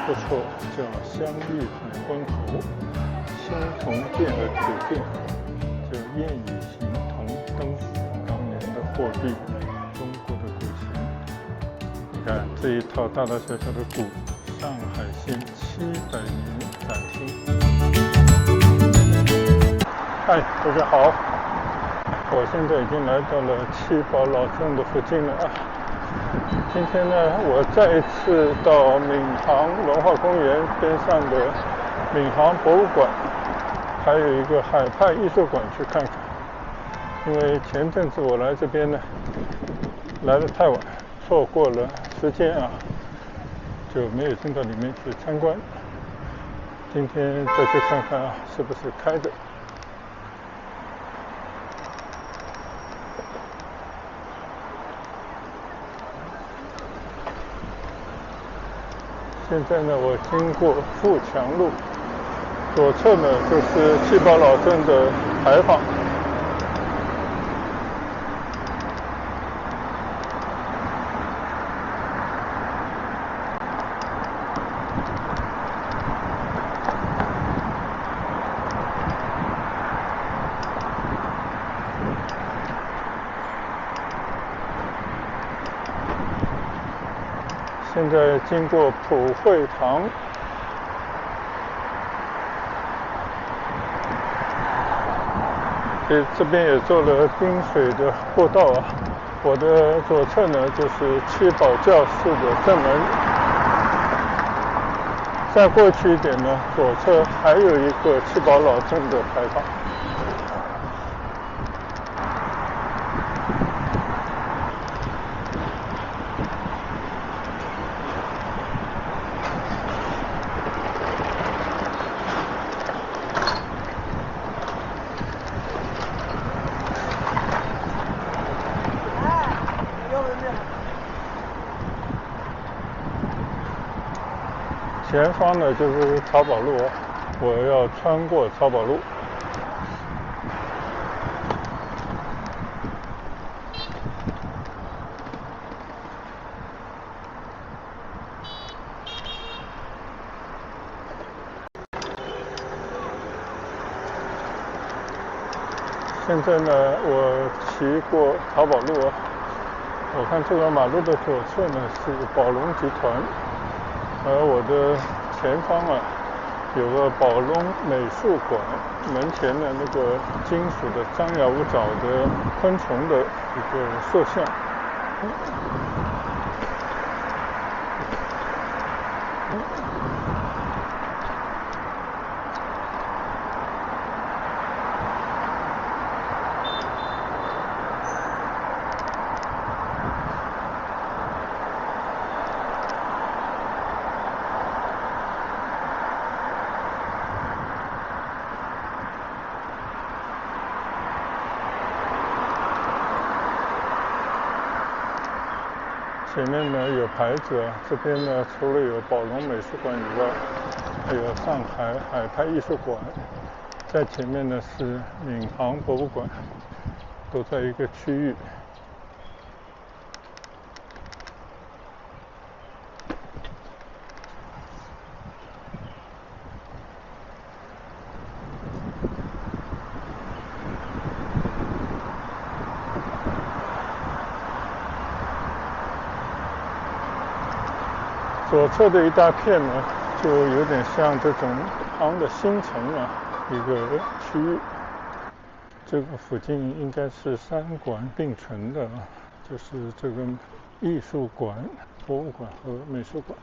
不错，叫香玉海昏侯，新铜剑的铁剑，叫燕羽形铜灯，当年的货币，中国的古琴。你看这一套大大小小的鼓，上海县700年展厅。嗨，大家好，我现在已经来到了七宝老镇的附近了啊。今天呢，我再一次到闵行文化公园边上的闵行博物馆，还有一个海派艺术馆去看看。因为前阵子我来这边呢，来得太晚，错过了时间啊，就没有进到里面去参观。今天再去看看啊，是不是开的。现在呢，我经过富强路，左侧呢就是七宝老镇的牌坊。现在经过普惠堂，这边也做了冰水的步道啊。我的左侧呢就是七宝教室的正门，再过去一点呢，左侧还有一个七宝老镇的牌坊。前方呢就是漕宝路，我要穿过漕宝路。现在呢，我骑过漕宝路，我看这个马路的左侧呢是宝龙集团，而我的前方啊有个宝龙美术馆，门前的那个金属的张牙舞爪的昆虫的一个塑像。前面呢有牌子啊，这边呢除了有宝龙美术馆以外，还有上海海派艺术馆，在前面呢是闵行博物馆，都在一个区域。左侧的一大片呢，就有点像这种旁的新城啊，一个区域。这个附近应该是3馆并存的，就是这个艺术馆、博物馆和美术馆。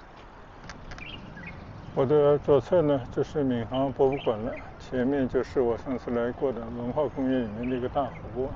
我的左侧呢就是闵行博物馆了，前面就是我上次来过的文化公园里面的一个大湖。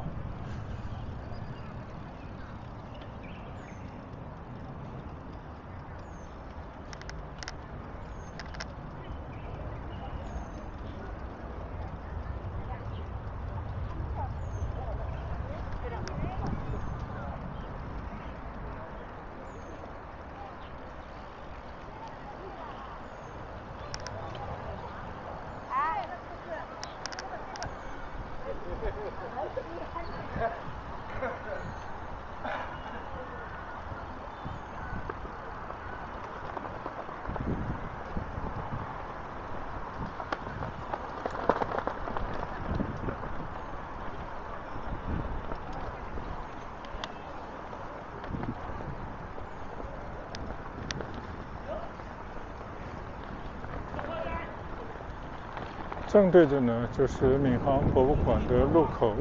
正对着呢就是闵行博物馆的入口。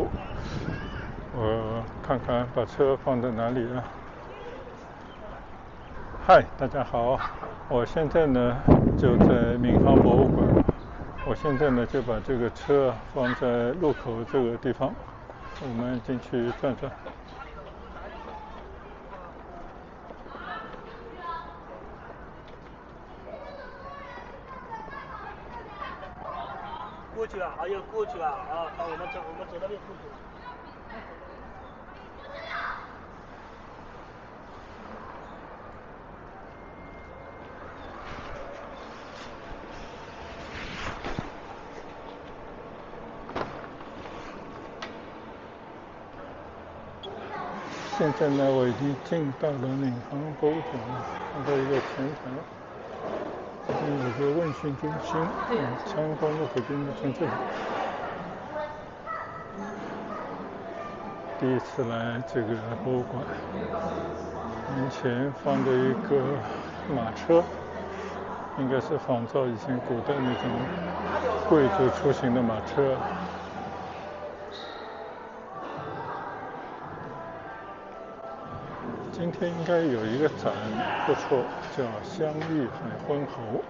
我看看把车放在哪里了。嗨，大家好，我现在呢就在闵行博物馆。我现在呢就把这个车放在入口这个地方，我们进去转转。过去啊，要过去啊，好，我们走那边过去。现在呢，我已经进到了闵行博物馆了，看到一个前台，这边有个问询中心，参观的会跟从这里。第一次来这个博物馆，面前放着一个马车，应该是仿照以前古代那种贵族出行的马车。今天应该有一个展不错，叫香玉海昏侯，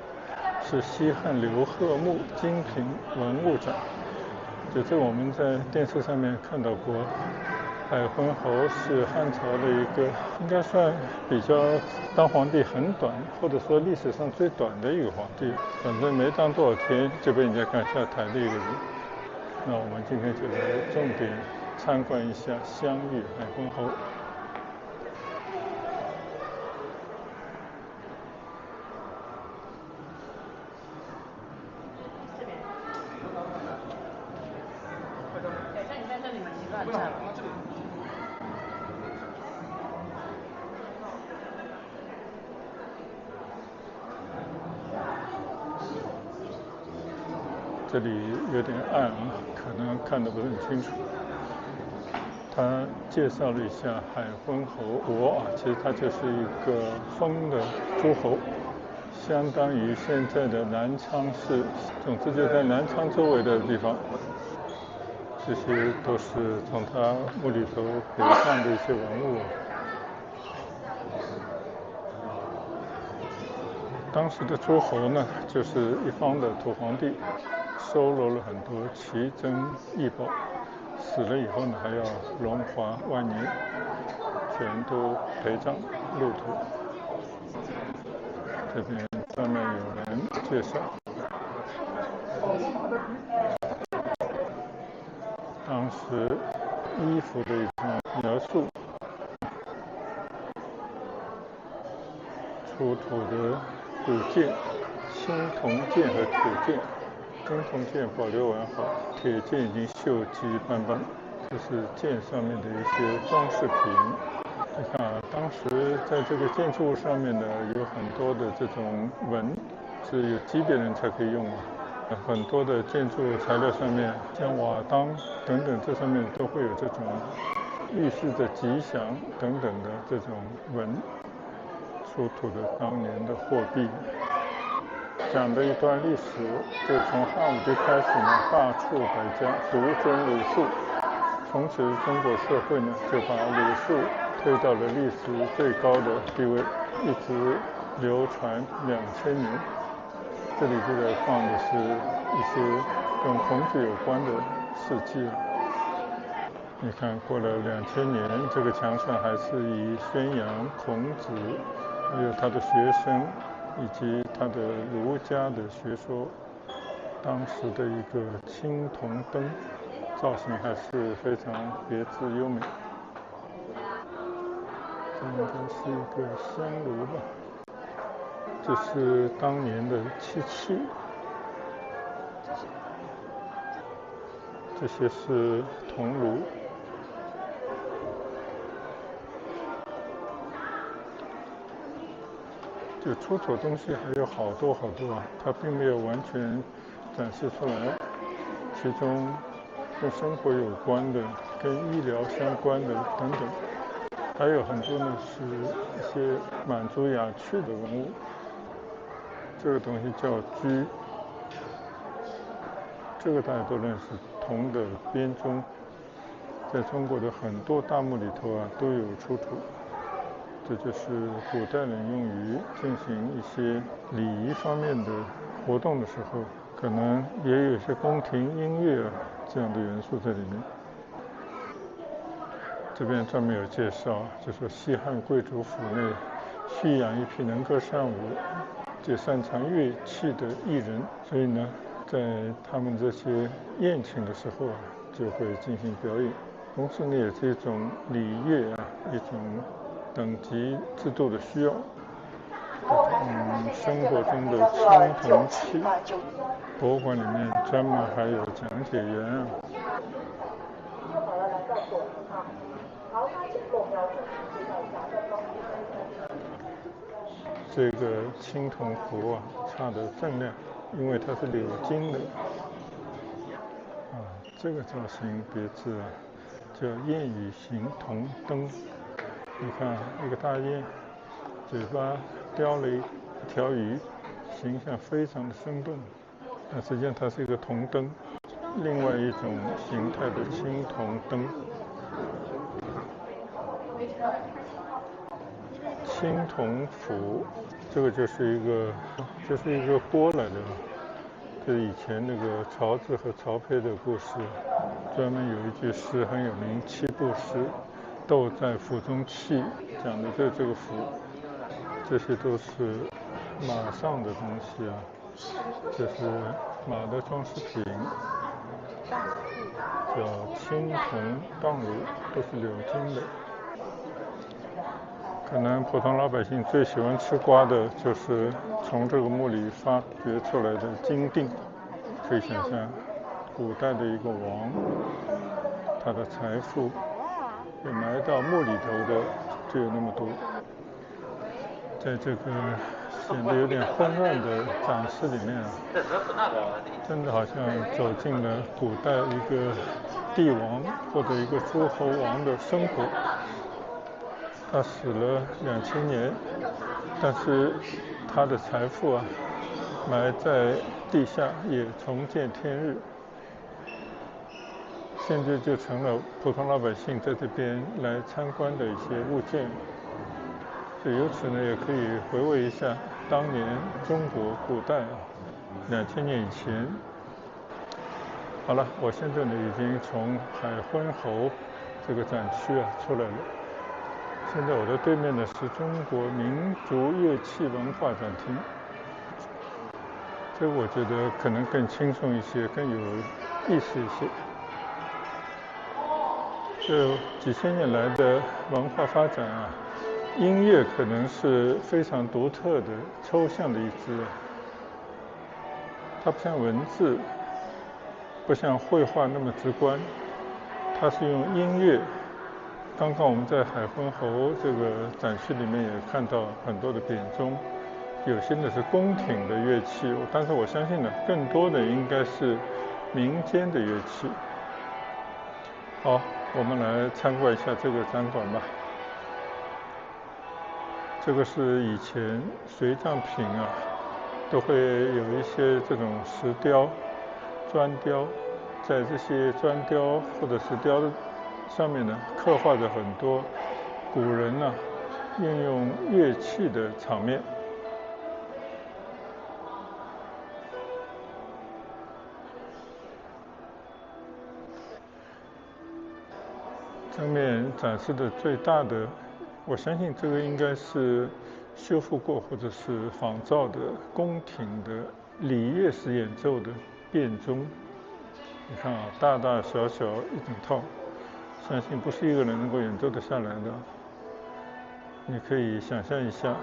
是西汉刘贺墓精品文物展。就这我们在电视上面看到过，海昏侯是汉朝的一个应该算比较当皇帝很短，或者说历史上最短的一个皇帝，反正没当多少天就被人家赶下台的一个人。那我们今天就来重点参观一下香玉海昏侯。这里有点暗啊，可能看得不是很清楚。他介绍了一下海昏侯国啊，其实它就是一个封的诸侯，相当于现在的南昌市，总之就在南昌周围的地方。这些都是从他墓里头回放的一些文物。当时的诸侯呢，就是一方的土皇帝，收罗了很多奇珍异宝，死了以后呢，还要荣华万年，全都陪葬入土。这边专门有人介绍当时衣服的一种描述，出土的古剑、青铜剑和铁剑。青铜剑保留完好，铁剑已经锈迹斑斑，这是剑上面的一些装饰品。你看啊，当时在这个建筑物上面呢，有很多的这种纹，是有级别人才可以用啊。很多的建筑材料上面，像瓦当等等，这上面都会有这种预示着吉祥等等的这种纹。出土的当年的货币，讲的一段历史，就从汉武帝开始呢，罢黜百家，独尊儒术。从此中国社会呢，就把儒术推到了历史最高的地位，一直流传2000年。这里就在放的是一些跟孔子有关的事迹了。你看，过了2000年，这个墙上还是以宣扬孔子，还有他的学生，以及他的儒家的学说。当时的一个青铜灯，造型还是非常别致优美。这应该是一个香炉吧？这是当年的漆器。这些是铜炉。就出土东西还有好多好多啊，它并没有完全展示出来。其中跟生活有关的、跟医疗相关的等等，还有很多呢是一些满族雅趣的文物。这个东西叫居，这个大家都认识，铜的编钟，在中国的很多大墓里头啊都有出土。这就是古代人用于进行一些礼仪方面的活动的时候，可能也有一些宫廷音乐啊这样的元素在里面。这边专门有介绍，就说西汉贵族府内蓄养一批能歌善舞、且擅长乐器的艺人，所以呢，在他们这些宴请的时候啊，就会进行表演。同时呢，也是一种礼乐啊，一种等级制度的需要。生活中的青铜器，博物馆里面专门还有讲解员啊。这个青铜壶啊，它的分量，因为它是鎏金的啊，这个造型别致啊，叫燕羽形铜灯。你看一个大雁，嘴巴叼了一条鱼，形象非常的生动。但实际上它是一个铜灯，另外一种形态的青铜灯。青铜釜，这个就是一个锅来的，就是以前那个曹植和曹丕的故事，专门有一句诗很有名，七步诗，斗在釜中泣，讲的就是这个釜。这些都是马上的东西啊，这是马的装饰品，叫青铜棒炉，都是鎏金的。可能普通老百姓最喜欢吃瓜的就是从这个墓里发掘出来的金锭。可以想象，古代的一个王，他的财富也埋到墓里头的就有那么多。在这个显得有点昏暗的展示里面啊，真的好像走进了古代一个帝王或者一个诸侯王的生活。他死了2000年，但是他的财富啊，埋在地下也重见天日，现在就成了普通老百姓在这边来参观的一些物件。所以由此呢，也可以回味一下当年中国古代2000年以前。好了，我现在呢已经从海昏侯这个展区啊出来了。现在我的对面呢是中国民族乐器文化展厅，这个我觉得可能更轻松一些，更有意思一些。这几千年来的文化发展啊，音乐可能是非常独特的、抽象的一支，它不像文字，不像绘画那么直观，它是用音乐。刚刚我们在海昏侯这个展区里面也看到很多的扁钟，有些呢是宫廷的乐器，但是我相信呢，更多的应该是民间的乐器。好，我们来参观一下这个展馆吧。这个是以前随葬品啊，都会有一些这种石雕、砖雕，在这些砖雕或者石雕的上面呢，刻画着很多古人啊运用乐器的场面。正面展示的最大的，我相信这个应该是修复过或者是仿造的宫廷的礼乐式演奏的变钟。你看啊，大大小小一整套，相信不是一个人能够演奏得下来的。你可以想象一下，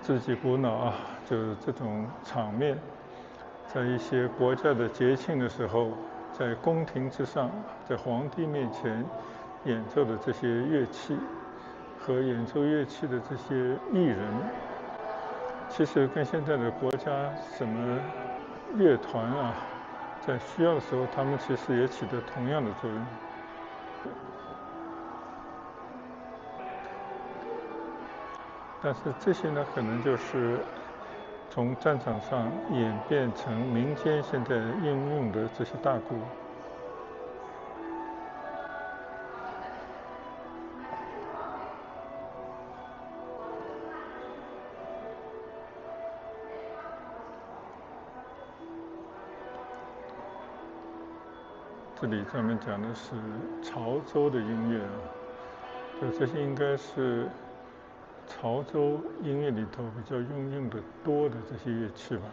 自己鼓脑啊，就是这种场面，在一些国家的节庆的时候，在宫廷之上，在皇帝面前演奏的这些乐器和演奏乐器的这些艺人，其实跟现在的国家什么乐团啊，在需要的时候，他们其实也起着同样的作用。但是这些呢，可能就是从战场上演变成民间现在应用的这些大鼓。这里上面讲的是潮州的音乐啊，就这些应该是潮州音乐里头比较用的多的这些乐器吧。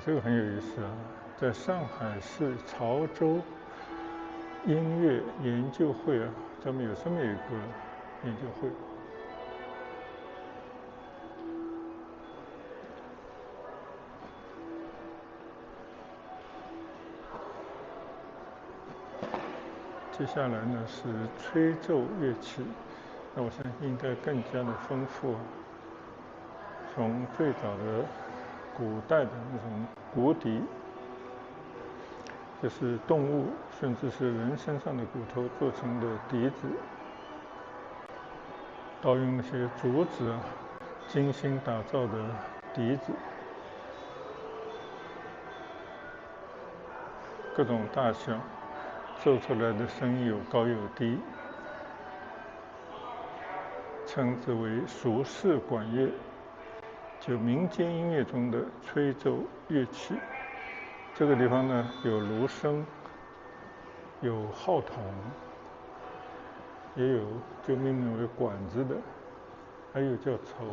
这个很有意思啊，在上海市潮州音乐研究会啊，专门有这么一个研究会。接下来呢是吹奏乐器，那我相信应该更加的丰富啊。从最早的古代的那种骨笛，就是动物甚至是人身上的骨头做成的笛子，到用那些竹子啊精心打造的笛子，各种大小，奏出来的声音有高有低，称之为俗世管乐，就民间音乐中的吹奏乐器。这个地方呢有芦笙，有号筒，也有就命名为管子的，还有叫筹、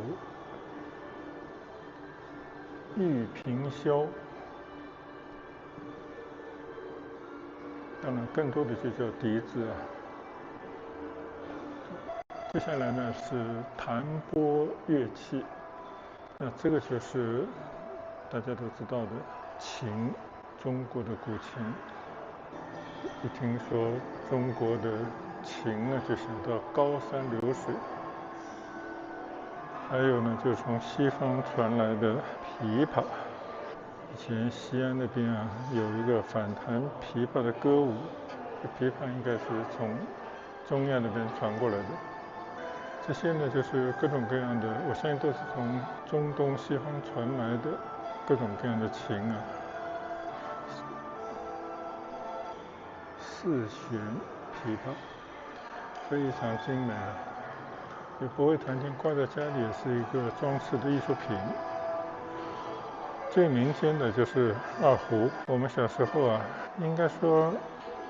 玉平箫，当然更多的就叫笛子啊。接下来呢是弹拨乐器，那这个就是大家都知道的琴，中国的古琴。一听说中国的琴呢，就想到高山流水。还有呢，就从西方传来的琵琶。以前西安那边啊，有一个反弹琵琶的歌舞，这琵琶应该是从中亚那边传过来的。这些呢，就是各种各样的，我相信都是从中东西方传来的各种各样的琴啊。四弦琵琶非常精美啊，也不会弹琴，挂在家里也是一个装饰的艺术品。最民间的就是二胡，我们小时候啊，应该说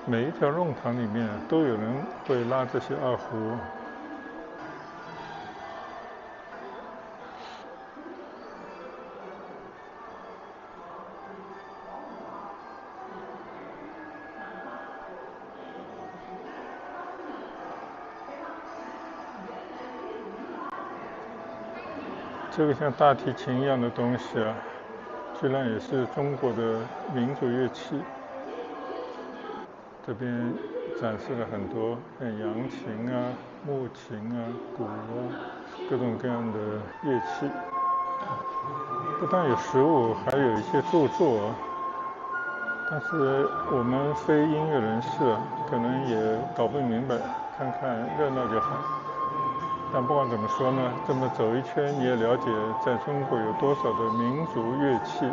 每一条弄堂里面都有人会拉这些二胡。这个像大提琴一样的东西啊，居然也是中国的民族乐器。这边展示了很多像扬琴啊、木琴啊、鼓啊，各种各样的乐器。不但有实物，还有一些著作。但是我们非音乐人士可能也搞不明白，看看热闹就好。但不管怎么说呢，这么走一圈，你也了解在中国有多少的民族乐器。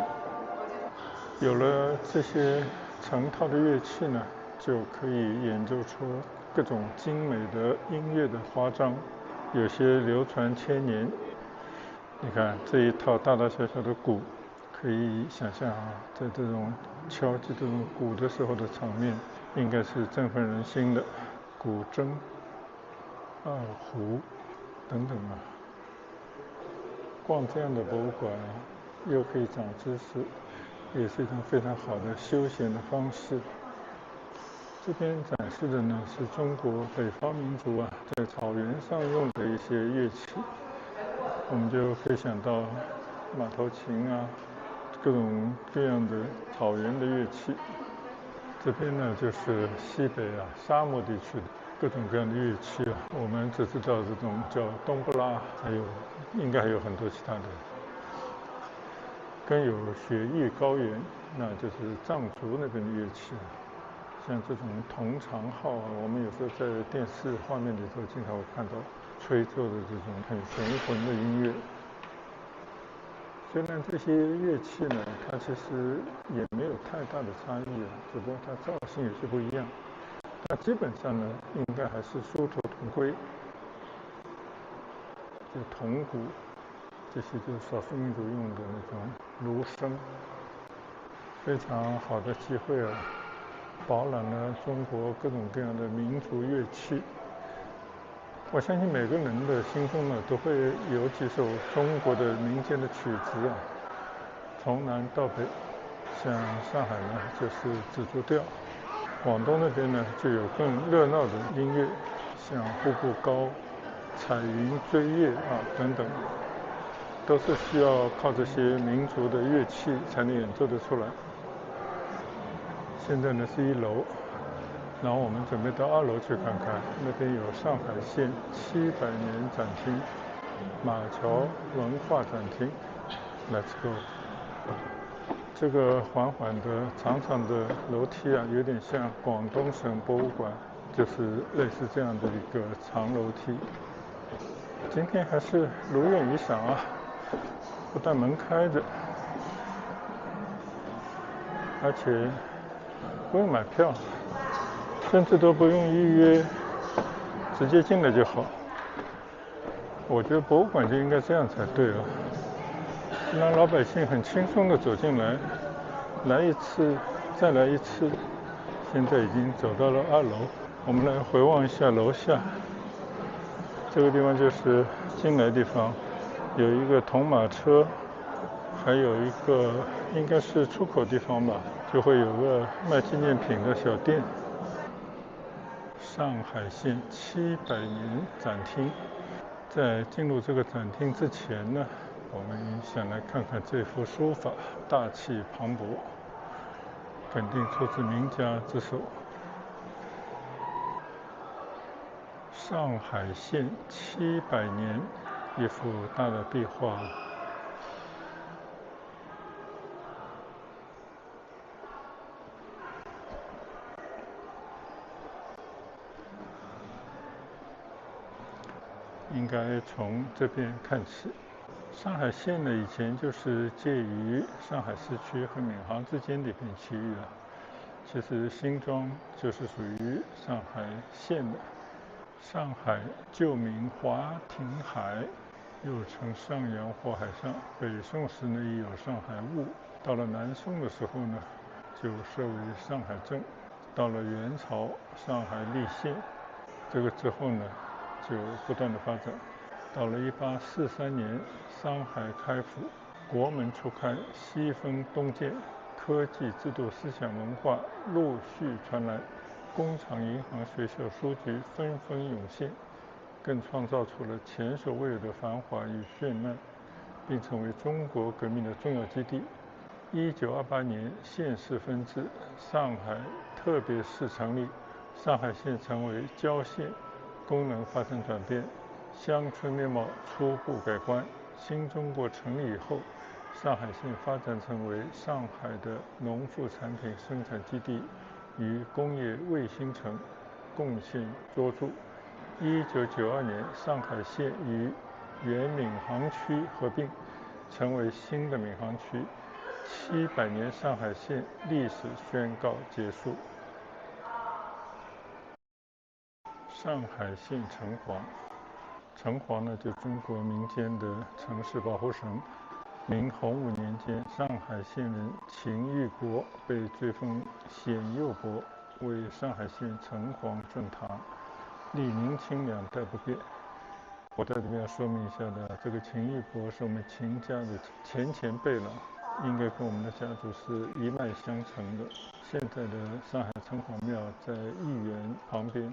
有了这些成套的乐器呢，就可以演奏出各种精美的音乐的花章，有些流传千年。你看这一套大大小小的鼓，可以想象啊，在这种敲击这种鼓的时候的场面，应该是振奋人心的。古筝、二胡等等啊，逛这样的博物馆又可以长知识，也是一种非常好的休闲的方式。这边展示的呢是中国北方民族啊在草原上用的一些乐器，我们就可以想到马头琴啊，各种各样的草原的乐器。这边呢就是西北啊沙漠地区的各种各样的乐器啊，我们只知道这种叫冬不拉，还有应该还有很多其他的。更有雪域高原，那就是藏族那边的乐器，像这种铜长号啊，我们有时候在电视画面里头经常会看到，吹奏的这种很雄浑的音乐。虽然这些乐器呢，它其实也没有太大的差异啊，只不过它造型有些不一样。那基本上呢，应该还是殊途同归。就铜鼓，这些就是少数民族用的那种芦笙，非常好的机会啊，饱览了中国各种各样的民族乐器。我相信每个人的心中呢，都会有几首中国的民间的曲子啊，从南到北。像上海呢，就是紫竹调；广东那边呢，就有更热闹的音乐，像步步高、彩云追月啊等等，都是需要靠这些民族的乐器才能演奏得出来。现在呢是1楼，然后我们准备到2楼去看看，那边有上海县700年展厅、马桥文化展厅。Let's go。这个缓缓的、长长的楼梯啊，有点像广东省博物馆，就是类似这样的一个长楼梯。今天还是如愿以偿啊，不但门开着，而且不用买票，甚至都不用预约，直接进来就好。我觉得博物馆就应该这样才对啊，让老百姓很轻松地走进来，来一次再来一次。现在已经走到了2楼，我们来回望一下楼下。这个地方就是进来的地方，有一个铜马车，还有一个应该是出口地方吧，就会有个卖纪念品的小店。上海县700年展厅。在进入这个展厅之前呢，我们先来看看这幅书法，大气磅礴，肯定出自名家之手。上海县700年，一幅大的壁画。应该从这边看起。上海县呢，以前就是介于上海市区和闵行之间的一片区域啊。其实新庄就是属于上海县的。上海旧名华亭海，又称上阳或海上。北宋时呢，亦有上海坞。到了南宋的时候呢，就设为上海镇。到了元朝，上海立县。这个之后呢，就不断的发展。到了1843年，上海开府，国门初开，西风东渐，科技制度思想文化陆续传来，工厂银行学校书局纷纷涌现，更创造出了前所未有的繁华与绚烂，并成为中国革命的重要基地。1928年县市分治，上海特别市成立，上海县成为郊县，功能发生转变，乡村面貌初步改观。新中国成立以后，上海县发展成为上海的农副产品生产基地与工业卫星城，贡献卓著。1992年，上海县与原闵行区合并，成为新的闵行区。700年上海县历史宣告结束。上海县城隍，城隍呢，就中国民间的城市保护神。明洪武年间，上海县人秦玉伯被追封显佑伯，为上海县城隍镇堂，历明清2代不变。我在这边要说明一下的，这个秦玉伯是我们秦家的前辈了，应该跟我们的家族是一脉相承的。现在的上海城隍庙在豫园旁边。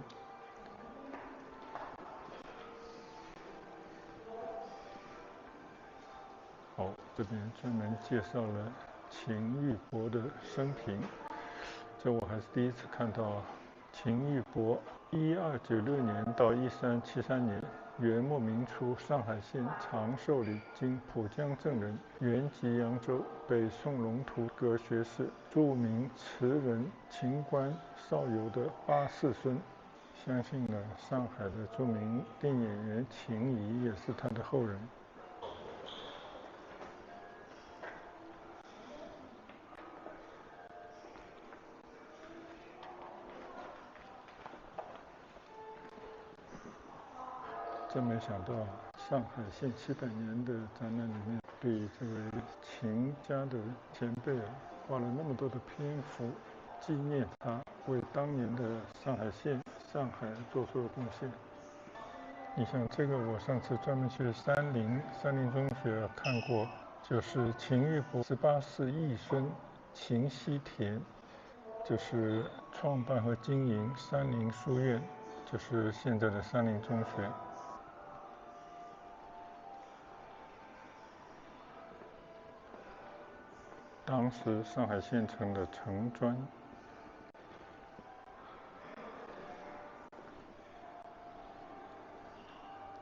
好，这边专门介绍了秦玉伯的生平，这我还是第一次看到。秦玉伯1296年到1373年，元末明初上海县长寿里经浦江镇人，原籍扬州，北宋龙图阁学士，著名词人秦观少游的8世孙。相信呢，上海的著名电影演员秦怡也是他的后人。真没想到，上海县700年的展览里面，对这位秦家的前辈花了那么多的篇幅，纪念他为当年的上海县、上海做出的贡献。你像这个，我上次专门去三林中学看过，就是秦玉伯18世义孙秦希田，就是创办和经营三林书院，就是现在的三林中学。当时上海县城的城砖。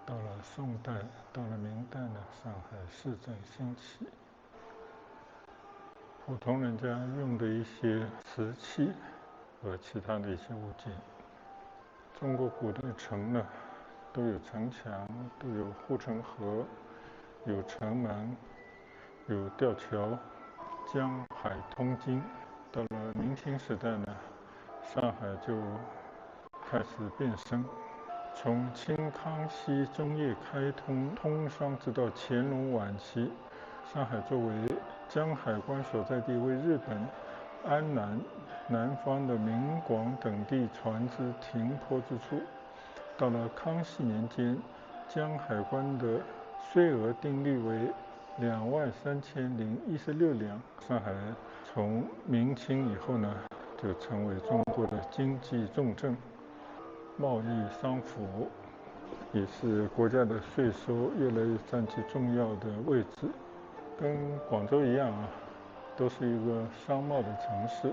到了宋代，到了明代呢，上海市政兴起，普通人家用的一些瓷器和其他的一些物件。中国古代城呢，都有城墙，都有护城河，有城门，有吊桥，江海通经。到了明清时代呢，上海就开始变身。从清康熙中叶开通商，直到乾隆晚期，上海作为江海关所在地，为日本安南方的闽广等地船只停泊之处。到了康熙年间，江海关的税额定率为23016两。上海从明清以后呢，就成为中国的经济重镇。贸易商府也是国家的税收越来越占据重要的位置，跟广州一样都是一个商贸的城市。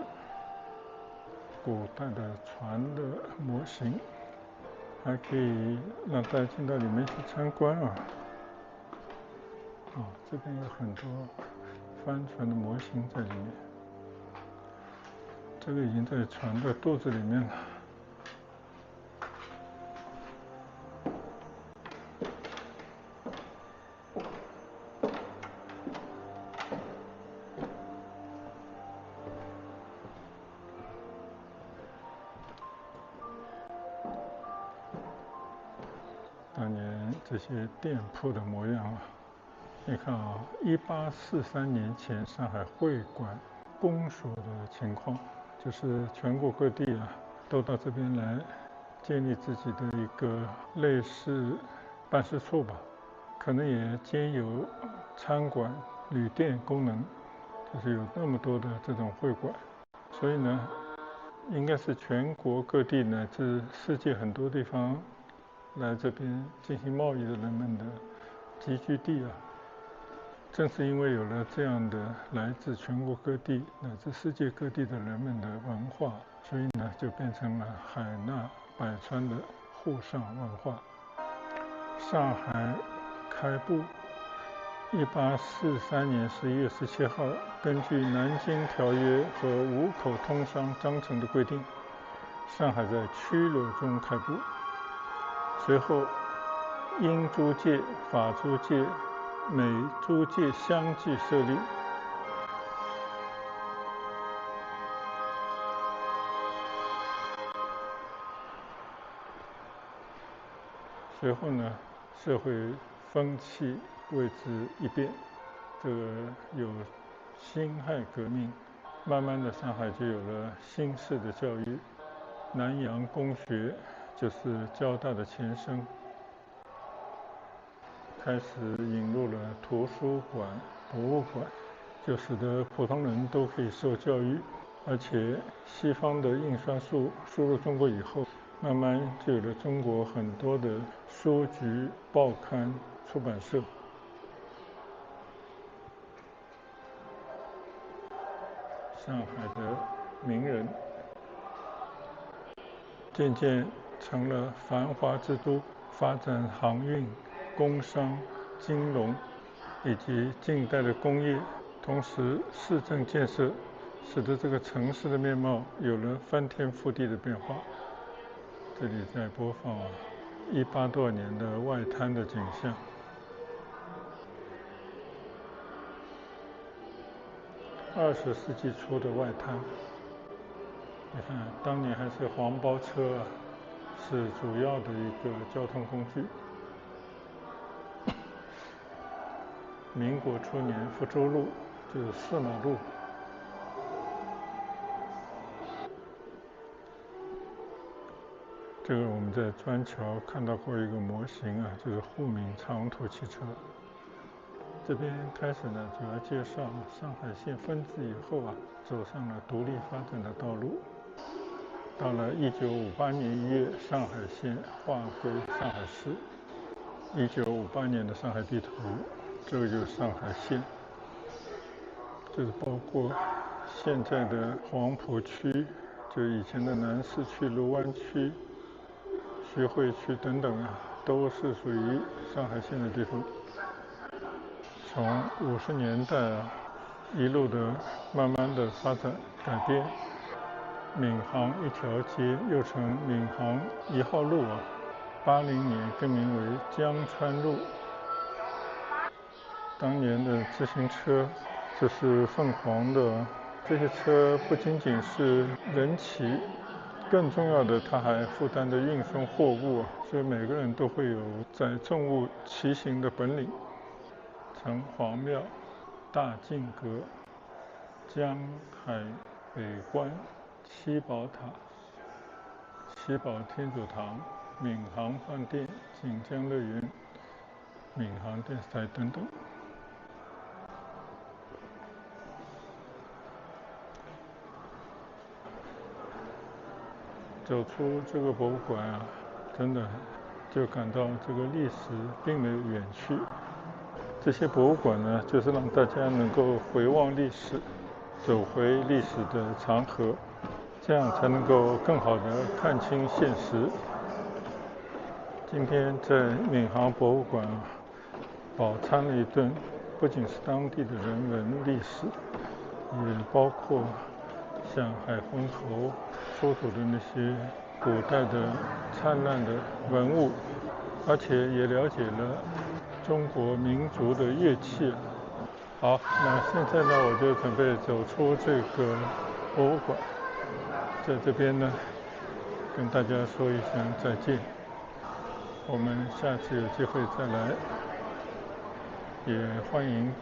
古代的船的模型，还可以让大家进到里面去参观这边有很多帆船的模型在里面，这个已经在船的肚子里面了。当年这些店铺的模样你看1843年前上海会馆公所的情况，就是全国各地都到这边来建立自己的一个类似办事处吧，可能也兼有餐馆、旅店功能，就是有那么多的这种会馆，所以呢，应该是全国各地乃至世界很多地方来这边进行贸易的人们的集聚地正是因为有了这样的来自全国各地乃至世界各地的人们的文化，所以呢，就变成了海纳百川的沪上文化。上海开埠，1843年11月17号，根据《南京条约》和五口通商章程的规定，上海在曲柳中开埠。随后，英租界、法租界、美租界相继设立。随后呢，社会风气为之一变，这个有辛亥革命，慢慢的上海就有了新式的教育，南洋公学就是交大的前身，开始引入了图书馆、博物馆，就使得普通人都可以受教育。而且西方的印刷术输入中国以后，慢慢就有了中国很多的书局、报刊、出版社。上海的名人渐渐成了繁华之都，发展航运、工商、金融以及近代的工业，同时市政建设使得这个城市的面貌有了翻天覆地的变化。这里在播放18多年的外滩的景象。20世纪初的外滩，你看，当年还是黄包车是主要的一个交通工具。民国初年，福州路就是4马路。这个我们在砖桥看到过一个模型就是沪闽长途汽车。这边开始呢，主要介绍上海县分治以后走上了独立发展的道路。到了1958年1月，上海县划归上海市。1958年的上海地图，这个就是上海县，就是包括现在的黄浦区，就以前的南市区、卢湾区、徐汇区等等都是属于上海县的地方。从50年代一路的慢慢的发展改变，闵行一条街又称闵行1号路80年更名为江川路。当年的自行车，这是凤凰的，这些车不仅仅是人骑，更重要的它还负担着运送货物所以每个人都会有载重物骑行的本领。城隍庙、大镜阁、江海北关、七宝塔、七宝天主堂、闵行饭店、锦江乐园、闵行电视台等等。走出这个博物馆真的就感到这个历史并没有远去。这些博物馆呢，就是让大家能够回望历史，走回历史的长河，这样才能够更好地看清现实。今天在闵行博物馆饱餐了一顿，不仅是当地的人文历史，也包括像海昏侯出土的那些古代的灿烂的文物，而且也了解了中国民族的乐器。好，那现在呢，我就准备走出这个博物馆，在这边呢，跟大家说一声再见。我们下次有机会再来，也欢迎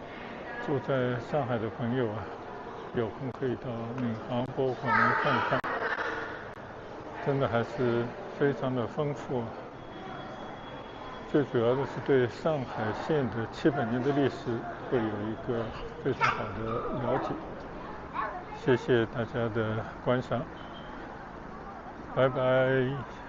住在上海的朋友有空可以到闵行博物馆来看一看，真的还是非常的丰富。最主要的是对上海县的700年的历史会有一个非常好的了解。谢谢大家的观赏，拜拜。